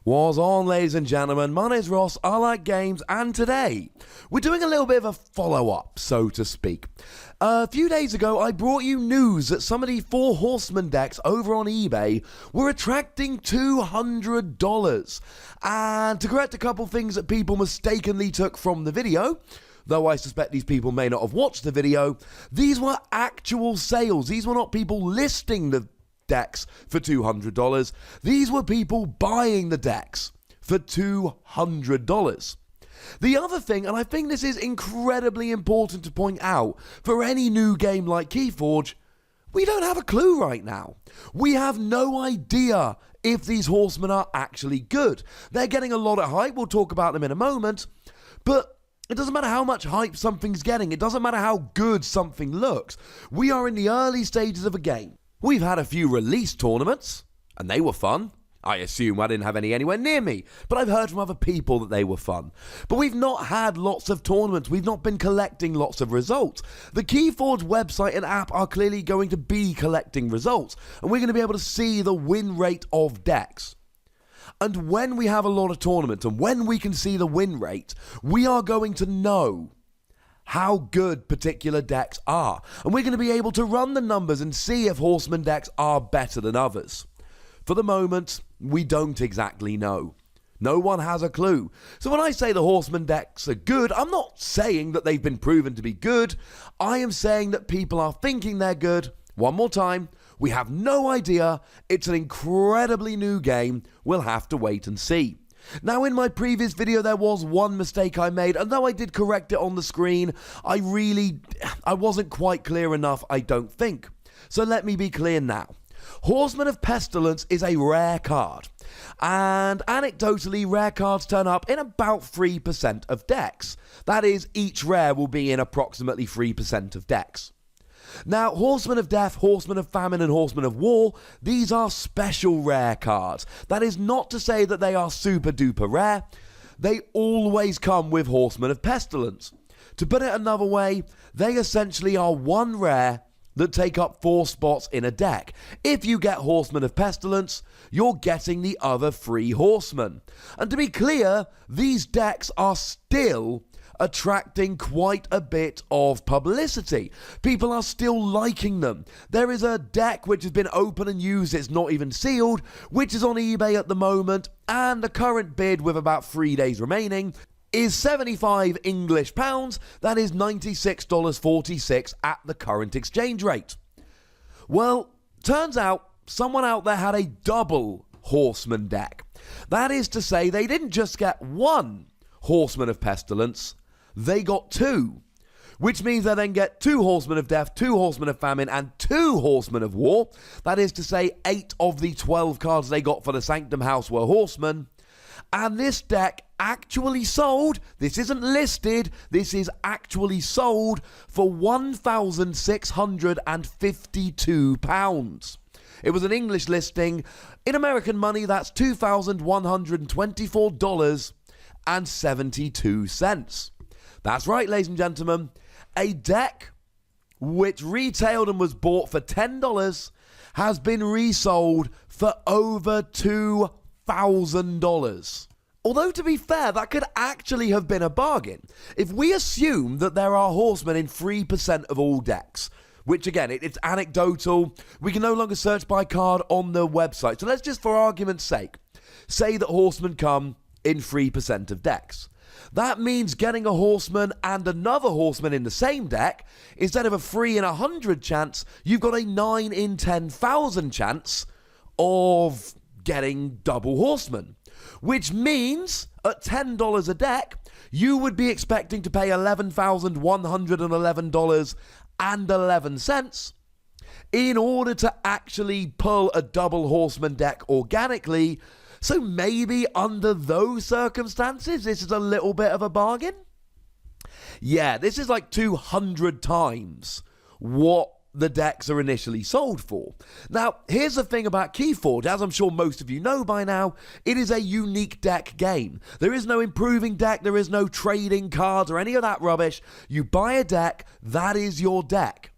Was on, ladies and gentlemen. My name's Ross, I like games, and today we're doing a little bit of a follow-up, so to speak. A few days ago, I brought you news that some of the four horsemen decks over on eBay were attracting $200. And to correct a couple things that people mistakenly took from the video, though I suspect these people may not have watched the video, these were actual sales. These were not people listing the decks for $200. These were people buying the decks for $200. The other thing, and I think this is incredibly important to point out for any new game like Keyforge, we don't have a clue right now. We have no idea if these horsemen are actually good. They're getting a lot of hype, we'll talk about them in a moment, but it doesn't matter how much hype something's getting, it doesn't matter how good something looks. We are in the early stages of a game. We've had a few release tournaments, and they were fun. I assume I didn't have any anywhere near me, but I've heard from other people that they were fun. But we've not had lots of tournaments. We've not been collecting lots of results. The Keyforge website and app are clearly going to be collecting results, and we're going to be able to see the win rate of decks. And when we have a lot of tournaments, and when we can see the win rate, we are going to know how good particular decks are. And we're going to be able to run the numbers and see if horseman decks are better than others. For the moment, we don't exactly know. No one has a clue. So when I say the horseman decks are good, I'm not saying that they've been proven to be good. I am saying that people are thinking they're good. One more time, we have no idea. It's an incredibly new game. We'll have to wait and see. Now, in my previous video, there was one mistake I made, and though I did correct it on the screen, I wasn't quite clear enough, I don't think. So let me be clear now. Horsemen of Pestilence is a rare card, and anecdotally, rare cards turn up in about 3% of decks. That is, each rare will be in approximately 3% of decks. Now, Horsemen of Death, Horsemen of Famine, and Horsemen of War, these are special rare cards. That is not to say that they are super duper rare. They always come with Horsemen of Pestilence. To put it another way, they essentially are one rare that take up 4 spots in a deck. If you get Horsemen of Pestilence, you're getting the other 3 Horsemen. And to be clear, these decks are still attracting quite a bit of publicity. People are still liking them. There is a deck which has been open and used, it's not even sealed, which is on eBay at the moment, and the current bid with about 3 days remaining is 75 English pounds. That is $96.46 at the current exchange rate. Well, turns out someone out there had a double horseman deck. That is to say, they didn't just get one Horseman of Pestilence, they got 2, which means they then get 2 Horsemen of Death, 2 Horsemen of Famine, and 2 Horsemen of War. That is to say, 8 of the 12 cards they got for the Sanctum House were Horsemen. And this deck actually sold, this isn't listed, this is actually sold for £1,652. It was an English listing. In American money, that's $2,124.72. That's right, ladies and gentlemen. A deck which retailed and was bought for $10 has been resold for over $2,000. Although, to be fair, that could actually have been a bargain. If we assume that there are horsemen in 3% of all decks, which again, it's anecdotal, we can no longer search by card on the website. So let's just, for argument's sake, say that horsemen come in 3% of decks. That means getting a horseman and another horseman in the same deck, instead of a 3 in 100 chance, you've got a 9 in 10,000 chance of getting double horsemen. Which means, at $10 a deck, you would be expecting to pay $11,111.11 in order to actually pull a double horseman deck organically. So maybe under those circumstances, this is a little bit of a bargain? Yeah, this is like 200 times what the decks are initially sold for. Now, here's the thing about Keyforge. As I'm sure most of you know by now, it is a unique deck game. There is no improving deck, there is no trading cards or any of that rubbish. You buy a deck, that is your deck.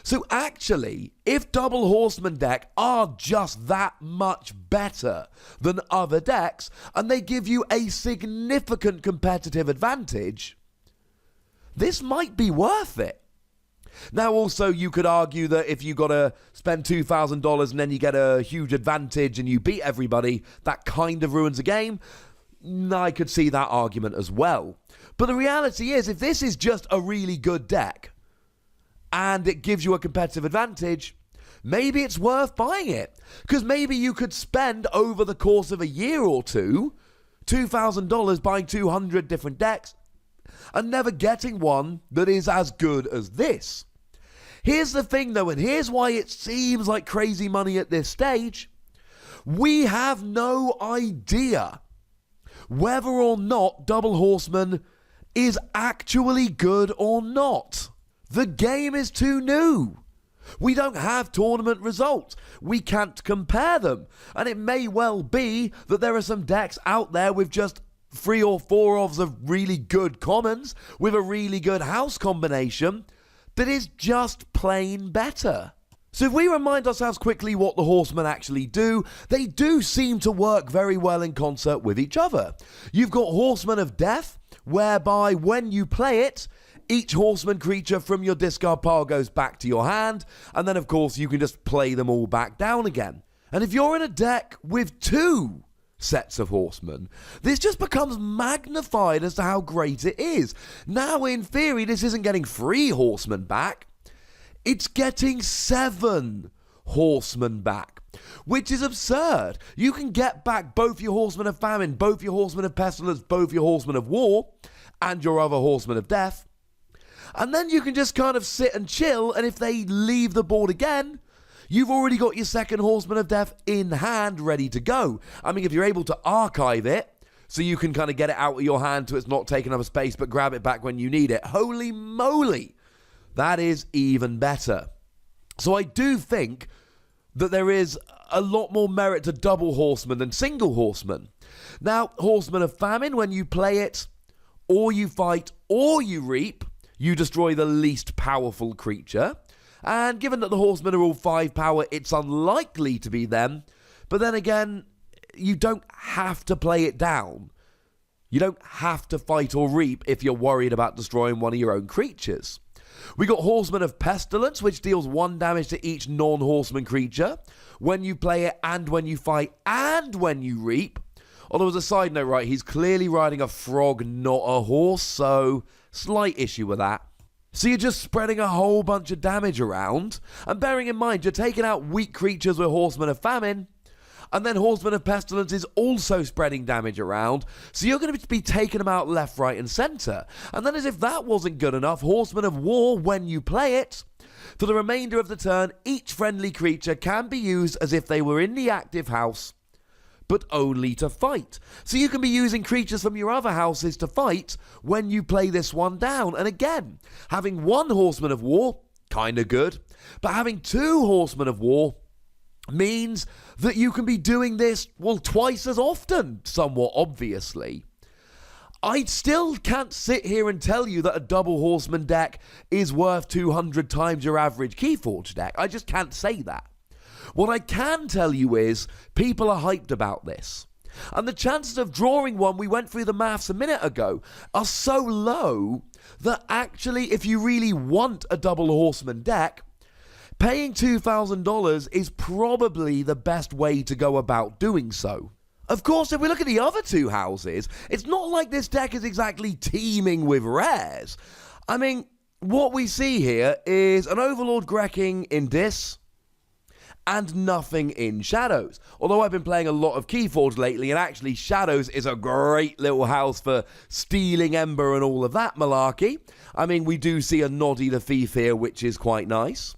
So actually, if double horseman deck are just that much better than other decks, and they give you a significant competitive advantage, this might be worth it. Now also, you could argue that if you got to spend $2,000 and then you get a huge advantage and you beat everybody, that kind of ruins the game. I could see that argument as well. But the reality is, if this is just a really good deck and it gives you a competitive advantage, maybe it's worth buying it. Because maybe you could spend over the course of a year or two, $2,000 buying 200 different decks and never getting one that is as good as this. Here's the thing though, and here's why it seems like crazy money at this stage. We have no idea whether or not Double Horseman is actually good or not. The game is too new. We don't have tournament results. We can't compare them. And it may well be that there are some decks out there with just 3 or 4 of really good commons with a really good house combination that is just plain better. So if we remind ourselves quickly what the horsemen actually do, they do seem to work very well in concert with each other. You've got Horsemen of Death, whereby when you play it, each horseman creature from your discard pile goes back to your hand, and then of course you can just play them all back down again. And if you're in a deck with 2 sets of horsemen, this just becomes magnified as to how great it is. Now in theory this isn't getting 3 horsemen back, it's getting 7 horsemen back, which is absurd. You can get back both your horsemen of famine, both your horsemen of pestilence, both your horsemen of war, and your other horsemen of death. And then you can just kind of sit and chill, and if they leave the board again, you've already got your second horseman of death in hand, ready to go. I mean, if you're able to archive it, so you can kind of get it out of your hand so it's not taking up a space, but grab it back when you need it. Holy moly! That is even better. So I do think that there is a lot more merit to double horseman than single horseman. Now, horseman of famine, when you play it, or you fight, or you reap, you destroy the least powerful creature. And given that the horsemen are all 5 power, it's unlikely to be them. But then again, you don't have to play it down. You don't have to fight or reap if you're worried about destroying one of your own creatures. We got Horsemen of Pestilence, which deals 1 damage to each non-horseman creature when you play it and when you fight and when you reap. Although as a side note, right, he's clearly riding a frog, not a horse, so slight issue with that. So you're just spreading a whole bunch of damage around, and bearing in mind you're taking out weak creatures with Horsemen of Famine, and then Horsemen of Pestilence is also spreading damage around, so you're going to be taking them out left, right, and centre. And then as if that wasn't good enough, Horsemen of War, when you play it, for the remainder of the turn, each friendly creature can be used as if they were in the active house, but only to fight. So you can be using creatures from your other houses to fight when you play this one down. And again, having 1 Horseman of War, kind of good, but having 2 Horsemen of War means that you can be doing this, well, twice as often, somewhat obviously. I still can't sit here and tell you that a double horseman deck is worth 200 times your average Keyforge deck. I just can't say that. What I can tell you is people are hyped about this. And the chances of drawing one, we went through the maths a minute ago, are so low that actually if you really want a double horseman deck, paying $2,000 is probably the best way to go about doing so. Of course, if we look at the other 2 houses, it's not like this deck is exactly teeming with rares. I mean, what we see here is an Overlord Grekking in Dis, and nothing in Shadows. Although I've been playing a lot of Keyforge lately, and actually Shadows is a great little house for stealing Ember and all of that malarkey. I mean, we do see a Noddy the Thief here, which is quite nice.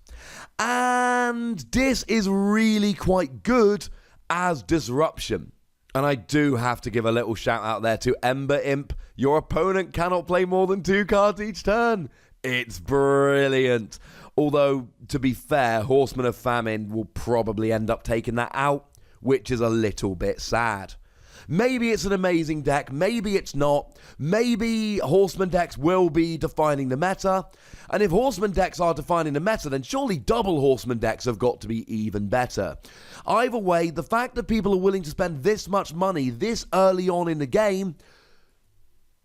And Dis is really quite good as Disruption. And I do have to give a little shout out there to Ember Imp. Your opponent cannot play more than 2 cards each turn. It's brilliant. Although, to be fair, Horsemen of Famine will probably end up taking that out, which is a little bit sad. Maybe it's an amazing deck, maybe it's not. Maybe horseman decks will be defining the meta. And if horseman decks are defining the meta, then surely double horseman decks have got to be even better. Either way, the fact that people are willing to spend this much money this early on in the game,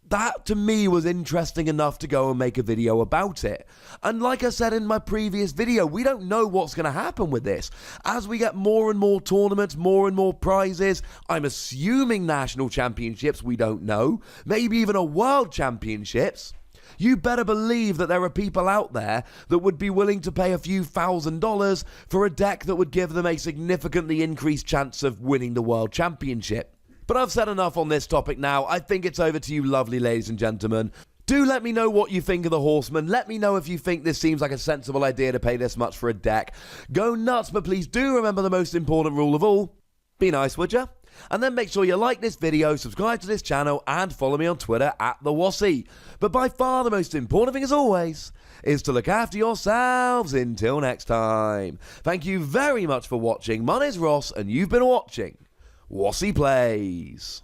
that to me was interesting enough to go and make a video about it. And like I said in my previous video, we don't know what's going to happen with this. As we get more and more tournaments, more and more prizes, I'm assuming national championships, we don't know. Maybe even a world championships. You better believe that there are people out there that would be willing to pay a few $1,000s for a deck that would give them a significantly increased chance of winning the world championship. But I've said enough on this topic now. I think it's over to you lovely ladies and gentlemen. Do let me know what you think of the Horsemen. Let me know if you think this seems like a sensible idea to pay this much for a deck. Go nuts, but please do remember the most important rule of all. Be nice, would ya? And then make sure you like this video, subscribe to this channel, and follow me on Twitter @the Wossy. But by far the most important thing as always is to look after yourselves until next time. Thank you very much for watching. My name's Ross, and you've been watching Wossy Plays.